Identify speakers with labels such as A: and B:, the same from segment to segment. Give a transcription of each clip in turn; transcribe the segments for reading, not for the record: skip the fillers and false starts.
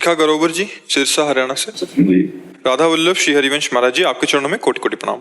A: रेखा गरोवर जी, सिरसा हरियाणा से। राधा वल्लभ श्री हरिवंश महाराज जी, आपके चरणों में कोटि कोटि प्रणाम।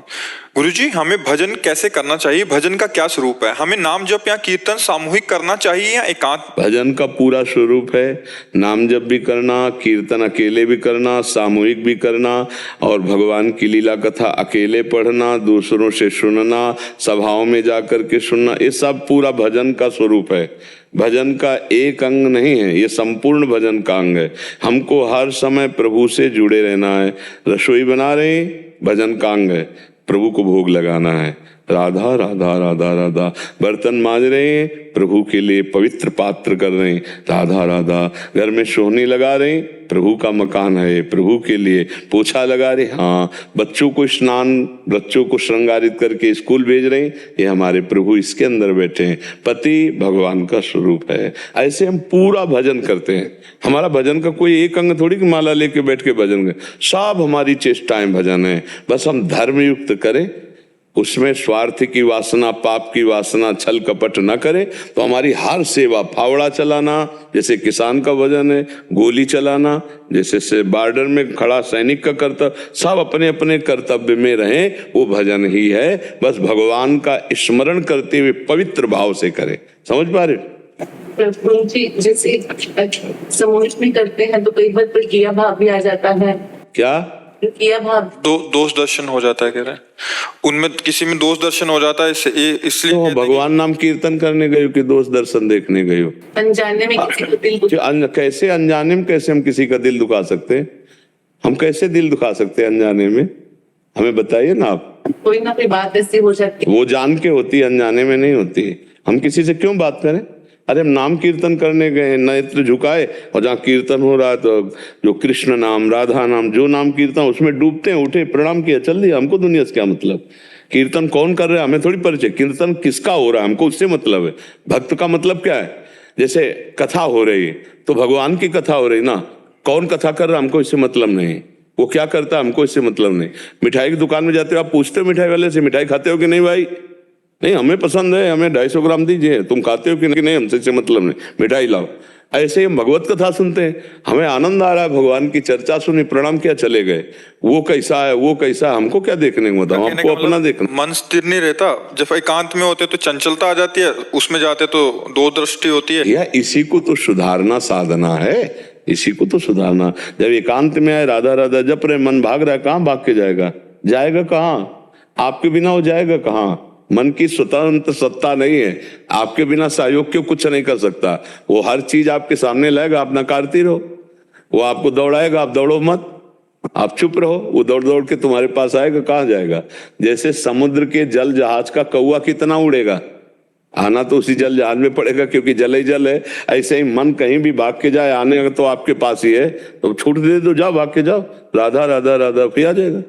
A: गुरु जी, हमें भजन कैसे करना चाहिए? भजन का क्या स्वरूप है? हमें नाम जप या कीर्तन सामूहिक करना चाहिए या एकांत?
B: भजन का पूरा स्वरूप है नाम जप भी करना, कीर्तन अकेले भी करना, सामूहिक भी करना, और भगवान की लीला कथा अकेले पढ़ना, दूसरों से सुनना, सभाओं में जाकर के सुनना, ये सब पूरा भजन का स्वरूप है। भजन का एक अंग नहीं है, ये संपूर्ण भजन का अंग है। हमको हर समय प्रभु से जुड़े रहना है। रसोई बना रहे हैं, भजन का अंग है, प्रभु को भोग लगाना है। राधा राधा राधा राधा, बर्तन मांज रहे हैं, प्रभु के लिए पवित्र पात्र कर रहे हैं, राधा राधा। घर में सोहनी लगा रहे हैं, प्रभु का मकान है, प्रभु के लिए पोछा लगा रहे, हाँ। बच्चों को स्नान, बच्चों को श्रृंगारित करके स्कूल भेज रहे हैं, ये हमारे प्रभु इसके अंदर बैठे हैं। पति भगवान का स्वरूप है। ऐसे हम पूरा भजन करते हैं। हमारा भजन का कोई एक अंग थोड़ी कि माला लेके बैठ के भजन करें, सब हमारी चेष्टाएं भजन है। बस हम धर्म युक्त करें, उसमें स्वार्थ की वासना, पाप की वासना, छल कपट न करे, तो हमारी हर सेवा, फावड़ा चलाना जैसे किसान का भजन है, गोली चलाना जैसे बॉर्डर में खड़ा सैनिक का कर्तव्य, सब अपने अपने कर्तव्य में रहें, वो भजन ही है। बस भगवान का स्मरण करते हुए पवित्र भाव से करें। समझ पा रहे?
C: प्रभु जी, जैसे समूह में करते हैं तो कई बार प्रक्रिया भाव भी आ जाता है।
B: क्या
C: प्रक्रिया भाव?
A: दोष दर्शन हो जाता है, कह रहे हैं। उनमें किसी में दोष दर्शन हो जाता है, इसलिए
B: तो भगवान नाम कीर्तन करने गए हो कि दोष दर्शन देखने गए हो?
C: अनजाने में किसी का दिल
B: कैसे अनजाने में, कैसे हम किसी का दिल दुखा सकते हैं? हम कैसे दिल दुखा सकते हैं अनजाने में? हमें बताइए ना आप।
C: कोई ना कोई बात ऐसी हो जाती है,
B: वो जान के होती है, अनजाने में नहीं होती। हम किसी से क्यों बात करें? अरे हम नाम कीर्तन करने गए, नेत्र झुकाए, और जहाँ कीर्तन हो रहा है तो जो कृष्ण नाम, राधा नाम, जो नाम कीर्तन, उसमें डूबते हैं, उठे, प्रणाम किया, चल दिया। हमको दुनिया से क्या मतलब? कीर्तन कौन कर रहा है हमें थोड़ी परिचय, कीर्तन किसका हो रहा है हमको उससे मतलब है। भक्त का मतलब क्या है? जैसे कथा हो रही है तो भगवान की कथा हो रही ना, कौन कथा कर रहा है हमको इससे मतलब नहीं, वो क्या करता है हमको इससे मतलब नहीं। मिठाई की दुकान में जाते हो, आप पूछते हो मिठाई वाले से, मिठाई खाते हो कि नहीं भाई? नहीं, हमें पसंद है, हमें 250 ग्राम दीजिए। तुम खाते हो कि नहीं? हमसे से मतलब नहीं, मिठाई लाओ। ऐसे हम भगवत कथा सुनते हैं, हमें आनंद आ रहा है, भगवान की चर्चा सुनी, प्रणाम किया, चले गए। वो कैसा है, वो कैसा है, हमको क्या देखने को बताओ, हमको अपना देखना।
A: मन स्थिर नहीं रहता। जब एकांत में होते तो चंचलता आ जाती है, उसमें जाते तो दो दृष्टि होती है।
B: यह इसी को तो सुधारना साधना है, इसी को तो सुधारना। जब एकांत में आए, राधा राधा जप रहे, मन भाग रहा है, कहाँ भाग के जाएगा? जाएगा कहाँ? आपके बिना वो जाएगा कहाँ? मन की स्वतंत्र सत्ता नहीं है, आपके बिना सहयोग क्यों कुछ नहीं कर सकता। वो हर चीज आपके सामने लाएगा, आप नकारती रहो। वो आपको दौड़ाएगा, आप दौड़ो मत, आप चुप रहो। वो दौड़ दौड़ के तुम्हारे पास आएगा, कहाँ जाएगा? जैसे समुद्र के जल जहाज का कौवा कितना उड़ेगा, आना तो उसी जल जहाज में पड़ेगा, क्योंकि जल ही जल है। ऐसे ही मन कहीं भी भाग के जाए, आने तो आपके पास ही है, तो छूट दे दो, जाओ, भाग के जाओ, राधा राधा राधा, फिर आ जाएगा।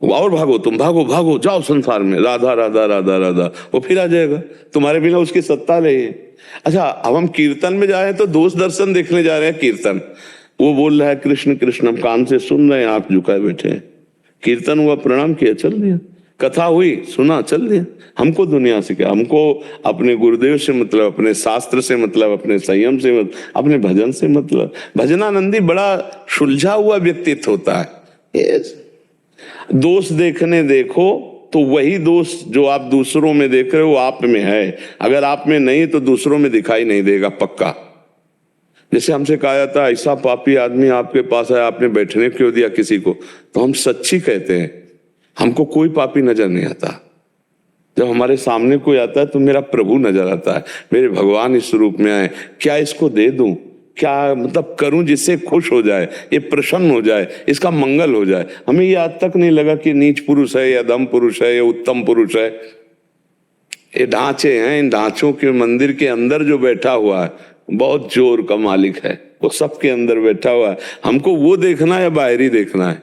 B: और भागो, तुम भागो भागो, जाओ संसार में, राधा राधा राधा राधा, वो फिर आ जाएगा। तुम्हारे बिना उसकी सत्ता नहीं है। अच्छा, अब हम कीर्तन में जा रहे हैं तो दोष दर्शन देखने जा रहे हैं। कीर्तन वो बोल रहा है कृष्ण कृष्ण, हम कान से सुन रहे हैं, आंख झुकाए बैठे हैं। कीर्तन हुआ, प्रणाम किया, चल दिया। कथा हुई, सुना, चल दिया। हमको दुनिया से क्या? हमको अपने गुरुदेव से मतलब, अपने शास्त्र से मतलब, अपने संयम से मतलब, अपने भजन से मतलब। भजनानंदी बड़ा सुलझा हुआ व्यक्तित्व होता है। दोष देखने देखो तो वही दोष जो आप दूसरों में देख रहे हो वो आप में है। अगर आप में नहीं तो दूसरों में दिखाई नहीं देगा, पक्का। जैसे हमसे कहा जाता है, ऐसा पापी आदमी आपके पास है, आपने बैठने क्यों दिया किसी को? तो हम सच्ची कहते हैं, हमको कोई पापी नजर नहीं आता। जब हमारे सामने कोई आता है तो मेरा प्रभु नजर आता है, मेरे भगवान इस रूप में आए, क्या इसको दे दूं, क्या मतलब करूं जिससे खुश हो जाए, ये प्रसन्न हो जाए, इसका मंगल हो जाए। हमें ये आज तक नहीं लगा कि नीच पुरुष है या दम पुरुष है या उत्तम पुरुष है। ये ढांचे हैं, इन ढांचों के मंदिर के अंदर जो बैठा हुआ है बहुत जोर का मालिक है, वो सबके अंदर बैठा हुआ है। हमको वो देखना है या बाहरी देखना है?